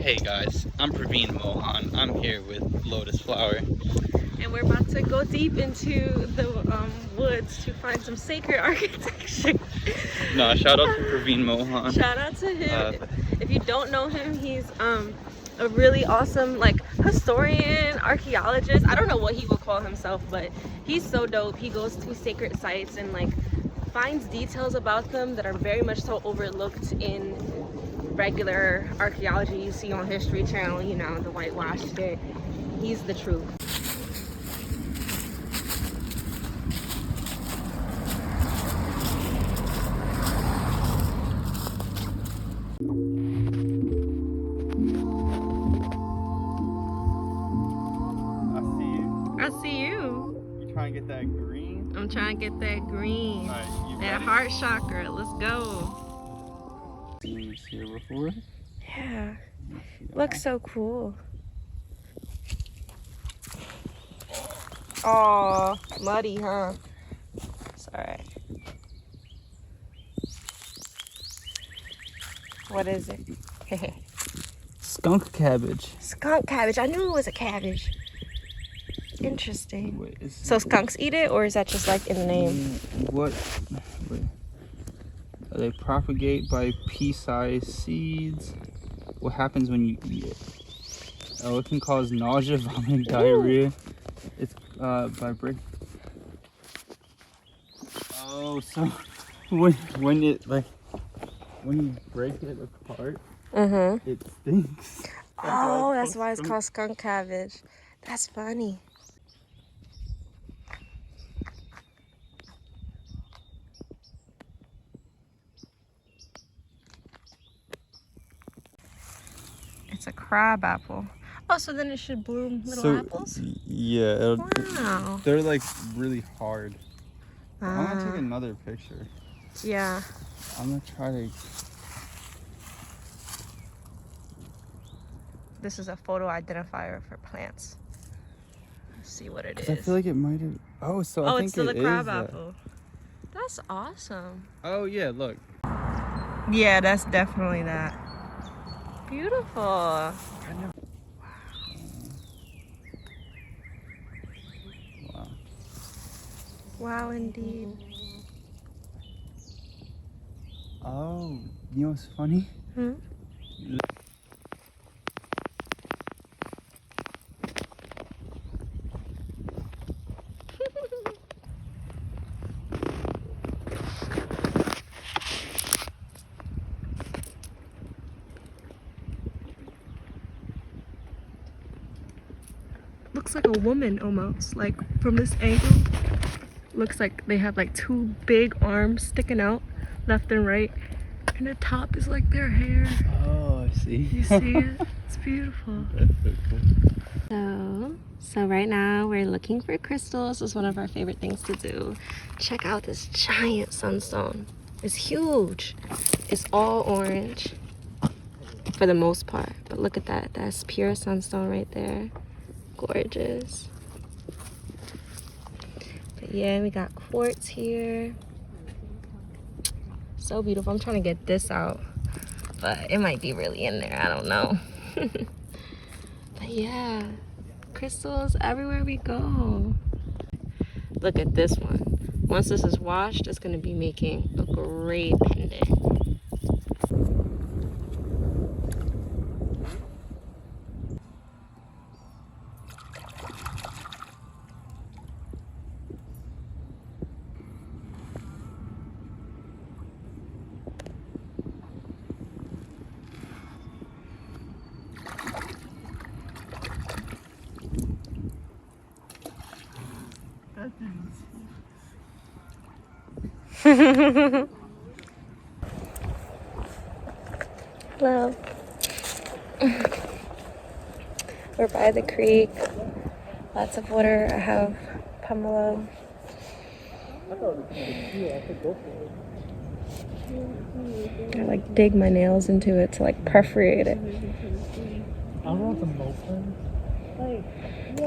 Hey guys, I'm Praveen Mohan. I'm here with Lotus Flower. And we're about to go deep into the woods to find some sacred architecture. No, shout out to Praveen Mohan. Shout out to him. If you don't know him, he's a really awesome like historian, archaeologist. I don't know what he would call himself, but he's so dope. He goes to sacred sites and like finds details about them that are very much so overlooked in regular archaeology you see on History Channel, you know, the whitewash shit. He's the truth. I see you. You trying to get that green? I'm trying to get that green. Alright, that heart chakra. Let's go. You was here before? Yeah. Looks so cool. Oh, muddy, huh? It's alright. What is it? Skunk cabbage. Skunk cabbage. I knew it was a cabbage. Interesting. Wait, so skunks eat it, or is that just like in the name? What? Wait. They propagate by pea-sized seeds. What happens when you eat it? Oh, it can cause nausea, vomiting, diarrhea. It's by break. Oh, so when you break it apart, it stinks. Oh, that's why it's called skunk cabbage. That's funny. It's a crab apple. Oh, so then it should bloom little apples? Yeah. Wow. They're like really hard. I'm gonna take another picture. Yeah. I'm gonna try to. This is a photo identifier for plants. Let's see what it is. I feel like it might have. Oh, so I think it's still a crab is apple. That's awesome. Oh yeah, look. Yeah, that's definitely that. Beautiful. Wow. Wow, indeed. Oh, you know what's funny? Looks like a woman almost, like from this angle. Looks like they have like two big arms sticking out left and right, and the top is like their hair. Oh, I see. You see it? It's beautiful. That's so cool. So right now we're looking for crystals. It's one of our favorite things to do. Check out this giant sunstone. It's huge. It's all orange for the most part, but look at that. That's pure sunstone right there. Gorgeous. But yeah, we got quartz here. So beautiful. I'm trying to get this out, but it might be really in there. I don't know. But yeah, crystals everywhere we go. Look at this one. Once this is washed, it's going to be making a great pendant. Hello. We're by the creek. Lots of water. I have pomelo. I like dig my nails into it to like perforate it. I'm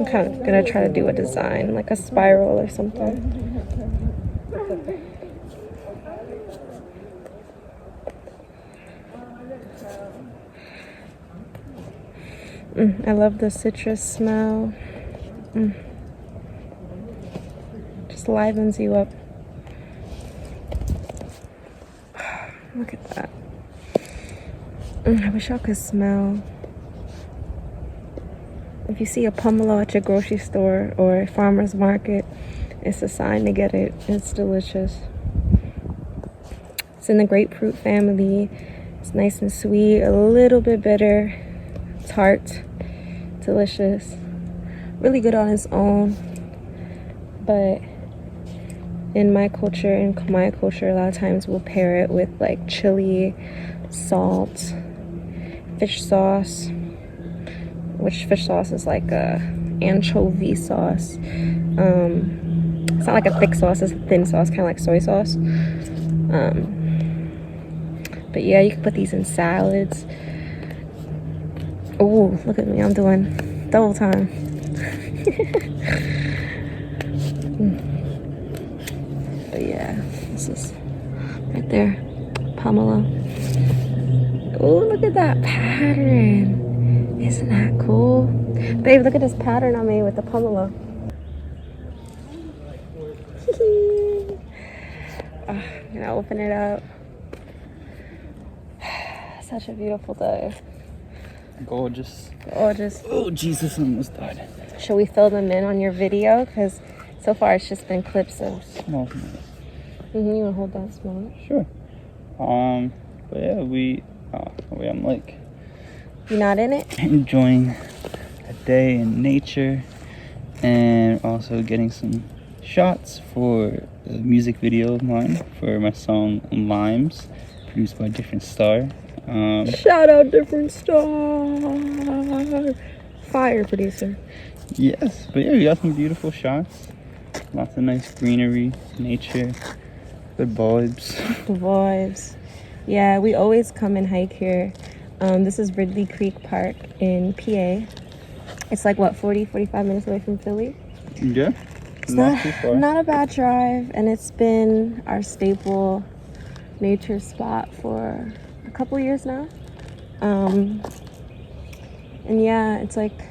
kind of gonna try to do a design, like a spiral or something. I love the citrus smell. Just livens you up. Look at that. I wish y'all could smell. If you see a pomelo at your grocery store or a farmer's market, it's a sign to get it. It's delicious. It's in the grapefruit family. It's nice and sweet, a little bit bitter, tart, delicious. Really good on its own. But in my culture, in Khmer culture, a lot of times we'll pair it with like chili, salt, fish sauce, which fish sauce is like a anchovy sauce. It's not like a thick sauce, it's a thin sauce, kind of like soy sauce. But yeah, you can put these in salads. Oh, look at me, I'm doing double time. But yeah, this is right there, pomelo. Oh, look at that pattern. Isn't that cool? Babe, look at this pattern I made with the pomelo. I'm gonna open it up. Such a beautiful day. Gorgeous. Gorgeous. Oh, Jesus, I almost died. Should we fill them in on your video? Because so far it's just been clips of... Small. You want to hold that small? Sure. But yeah, I'm like... You're not in it? Enjoying a day in nature and also getting some shots for the music video of mine for my song Limes, produced by Different Star. Shout out Different Star! Fire producer. Yes, but yeah, we got some beautiful shots. Lots of nice greenery, nature, good vibes. The vibes. Yeah, we always come and hike here. This is Ridley Creek Park in PA. It's like, what, 45 minutes away from Philly? Yeah, It's not too far. Not a bad drive, and it's been our staple nature spot for a couple years now. And yeah, it's like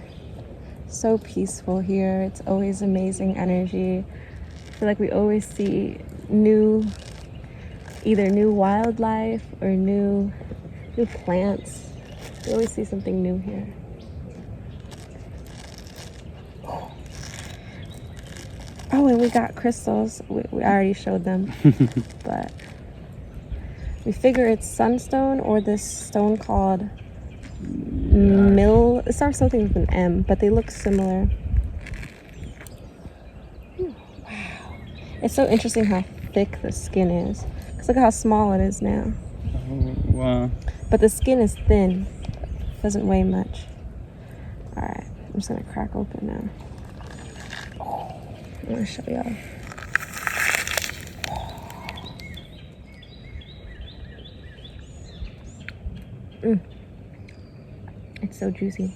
so peaceful here. It's always amazing energy. I feel like we always see either new wildlife or new plants. We always see something new here. Oh, and we got crystals. We already showed them. But we figure it's sunstone or this stone called mill. It starts something with an M, but they look similar. Wow. It's so interesting how thick the skin is. Because look at how small it is now. Oh, wow. But the skin is thin. Doesn't weigh much. Alright, I'm just gonna crack open now. I'm gonna show y'all. It's so juicy.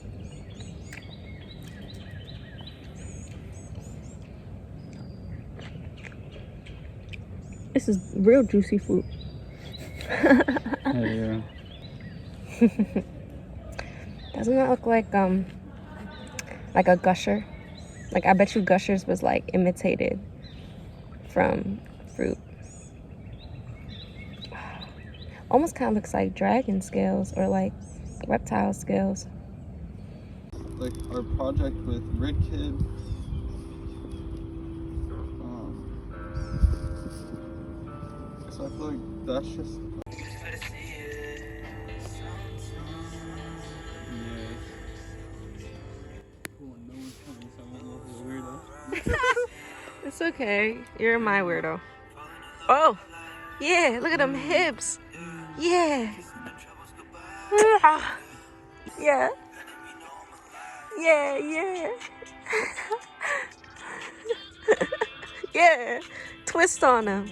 This is real juicy fruit. Yeah. Doesn't that look like a gusher? Like, I bet you gushers was like imitated from fruit. Almost kind of looks like dragon scales or like reptile scales. Like our project with Red Kid. So I feel like that's just. It's okay. You're my weirdo. Oh, yeah. Look at them hips. Yeah. Yeah. Yeah, yeah. Yeah. Twist on them.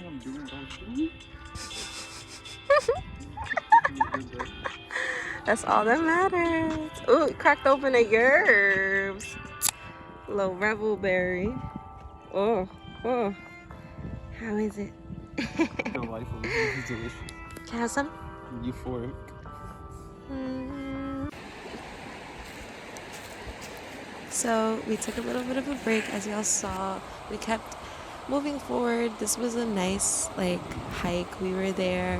That's all that matters. Ooh, cracked open the herbs. Little revelberry. Oh, oh. How is it? Delightful. It's delicious. Can I have some? Euphoric. So we took a little bit of a break, as y'all saw. We kept moving forward. This was a nice hike. We were there,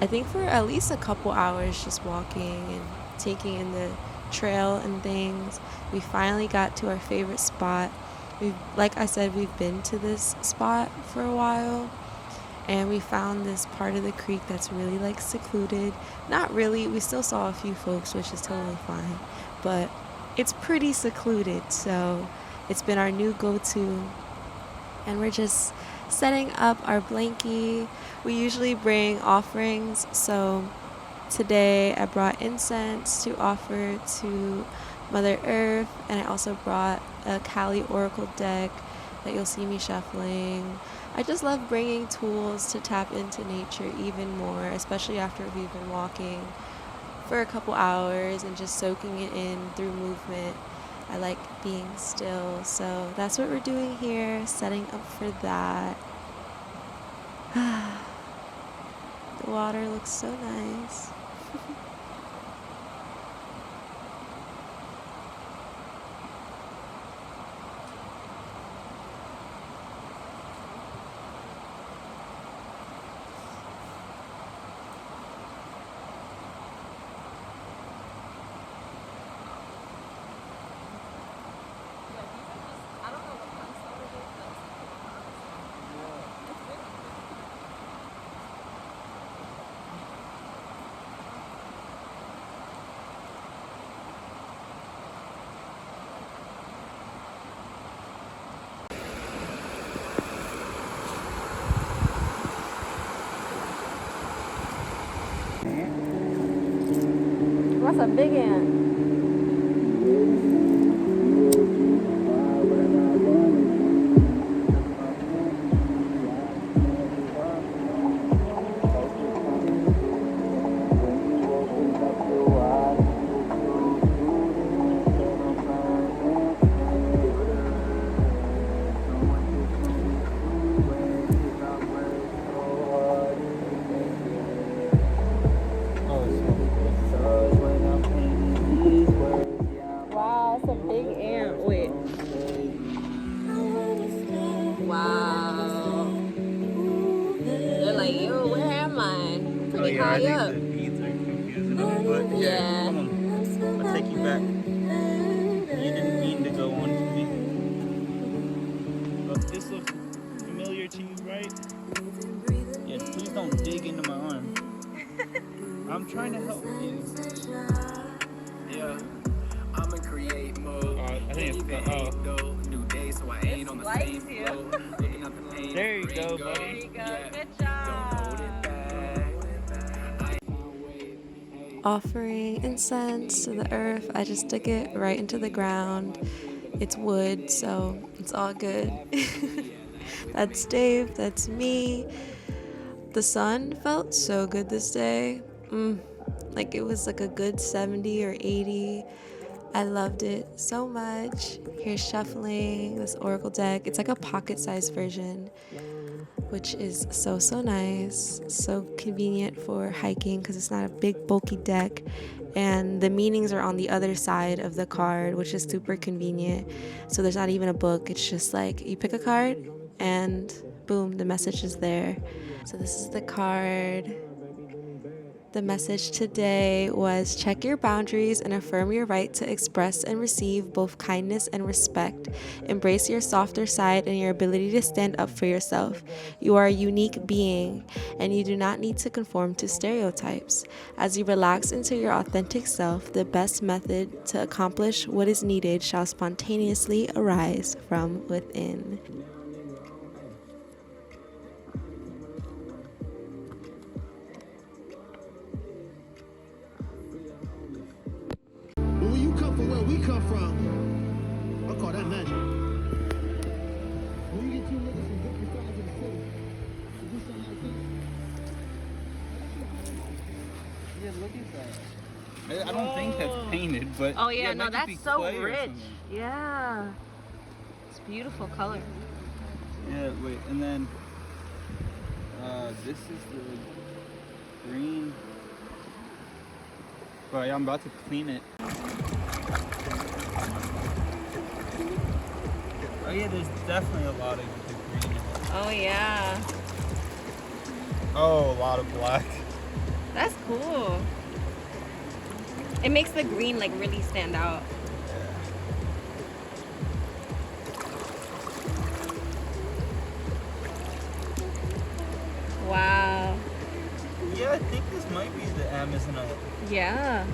I think, for at least a couple hours, just walking and taking in the trail and things. We finally got to our favorite spot. Like I said, we've been to this spot for a while, and we found this part of the creek that's really secluded. Not really, we still saw a few folks, which is totally fine, but it's pretty secluded, so it's been our new go-to. And we're just setting up our blankie. We usually bring offerings, so today I brought incense to offer to Mother Earth, and I also brought a Kali Oracle deck that you'll see me shuffling. I just love bringing tools to tap into nature even more, especially after we've been walking for a couple hours and just soaking it in through movement. I like being still, so that's what we're doing here, setting up for that. The water looks so nice. That's a big ant. Wow, it's a big ant. Wait. Wow. They're like, yo, where am I? Pretty high up. The beads are confusing them, but yeah. Come on. I'll take you back. You didn't mean to go on to me. But this looks familiar to you, right? Yeah, please don't dig into my arm. I'm trying to help you. Yeah. I'm in create mode. I think it's new day, so I ain't on the same flow. There you go, buddy. There you go. Good job. Offering incense to the earth. I just stick it right into the ground. It's wood, so it's all good. That's Dave. That's me. The sun felt so good this day. It was a good 70 or 80. I loved it so much. Here's shuffling this oracle deck. It's like a pocket-sized version, which is so nice. So convenient for hiking because it's not a big bulky deck, and the meanings are on the other side of the card, which is super convenient. So there's not even a book. It's just you pick a card and boom, the message is there. So this is the card. The message today was check your boundaries and affirm your right to express and receive both kindness and respect. Embrace your softer side and your ability to stand up for yourself. You are a unique being, and you do not need to conform to stereotypes. As you relax into your authentic self, the best method to accomplish what is needed shall spontaneously arise from within. When you come from where we come from, I call that magic. When you get two niggas from different sides of the city, to do something like this. Yeah, look at that. I don't think that's painted, but Oh yeah, it no, might just be that's so clay or rich. something. Yeah. It's beautiful color. Yeah, wait, and then this is the green. But I'm about to clean it. yeah, there's definitely a lot of the green in it. Oh yeah. Oh, a lot of black. That's cool. It makes the green like really stand out. Wow. Yeah, I think this might be the Amazonite. Yeah.